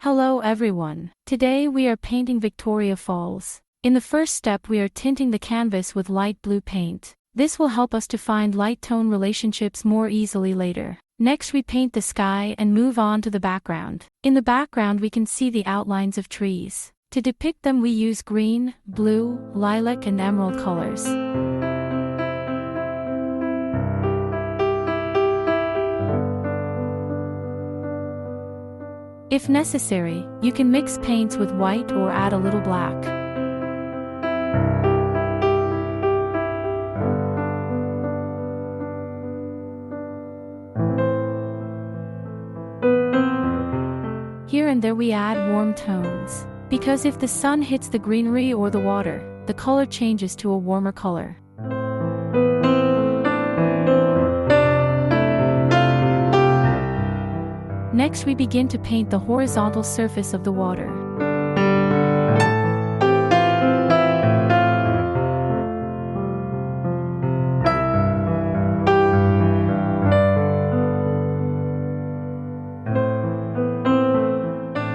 Hello everyone. Today we are painting Victoria Falls. In the first step we are tinting the canvas with light blue paint. This will help us to find light-tone relationships more easily later. Next we paint the sky and move on to the background. In the background we can see the outlines of trees. To depict them we use green, blue, lilac and emerald colors. If necessary, you can mix paints with white or add a little black. Here and there we add warm tones, because if the sun hits the greenery or the water, the color changes to a warmer color. Next we begin to paint the horizontal surface of the water.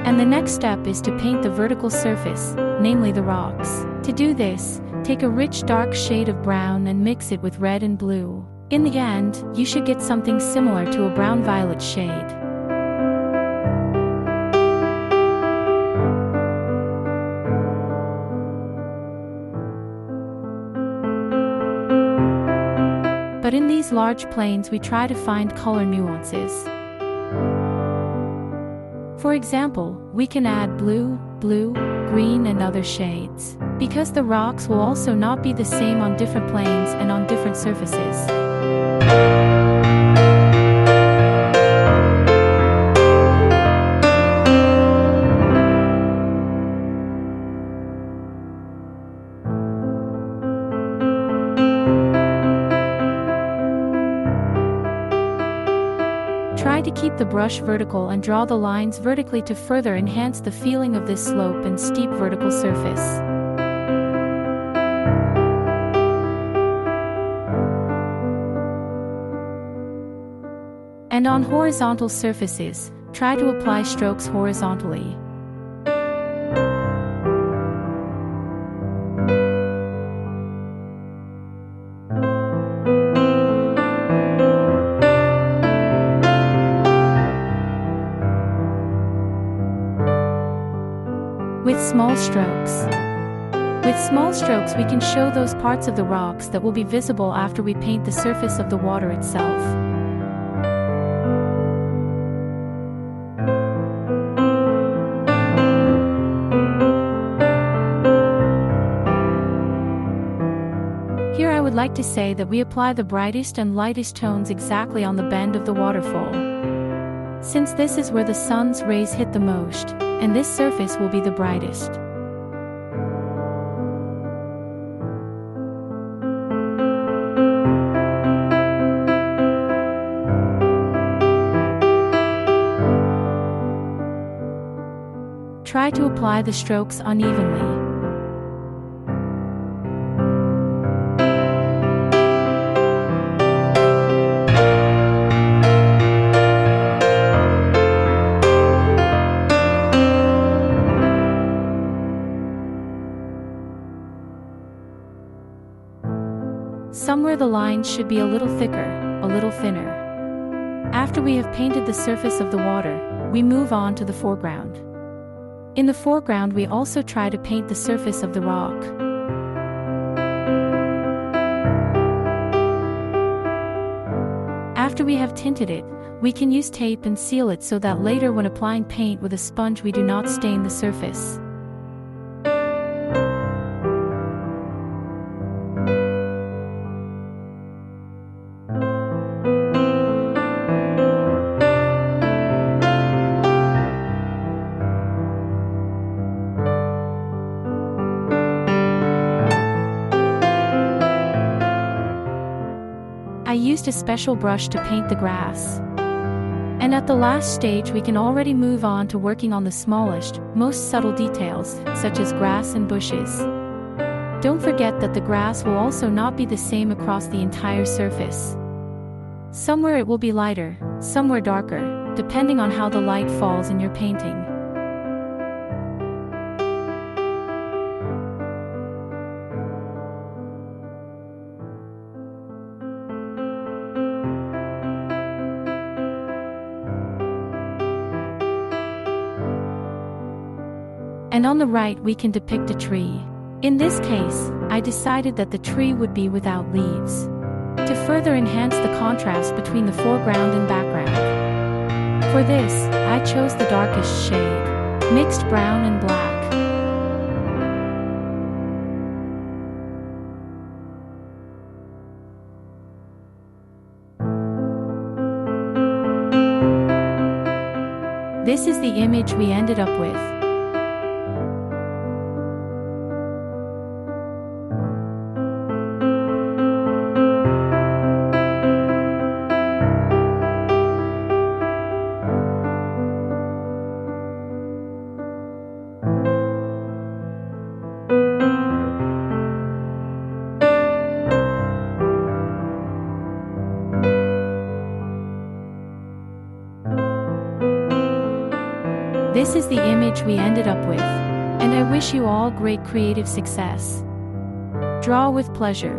And the next step is to paint the vertical surface, namely the rocks. To do this, take a rich dark shade of brown and mix it with red and blue. In the end, you should get something similar to a brown-violet shade. But in these large planes we try to find color nuances. For example, we can add blue, green and other shades, because the rocks will also not be the same on different planes and on different surfaces. Try to keep the brush vertical and draw the lines vertically to further enhance the feeling of this slope and steep vertical surface. And on horizontal surfaces, try to apply strokes horizontally. With small strokes. With small strokes we can show those parts of the rocks that will be visible after we paint the surface of the water itself. Here I would like to say that we apply the brightest and lightest tones exactly on the bend of the waterfall, since this is where the sun's rays hit the most, and this surface will be the brightest. Try to apply the strokes unevenly. Somewhere the lines should be a little thicker, a little thinner. After we have painted the surface of the water, we move on to the foreground. In the foreground we also try to paint the surface of the rock. After we have tinted it, we can use tape and seal it so that later when applying paint with a sponge we do not stain the surface. I used a special brush to paint the grass. And at the last stage we can already move on to working on the smallest, most subtle details, such as grass and bushes. Don't forget that the grass will also not be the same across the entire surface. Somewhere it will be lighter, somewhere darker, depending on how the light falls in your painting. And on the right we can depict a tree. In this case, I decided that the tree would be without leaves, to further enhance the contrast between the foreground and background. For this, I chose the darkest shade, mixed brown and black. This is the image we ended up with. This is the image we ended up with, and I wish you all great creative success. Draw with pleasure.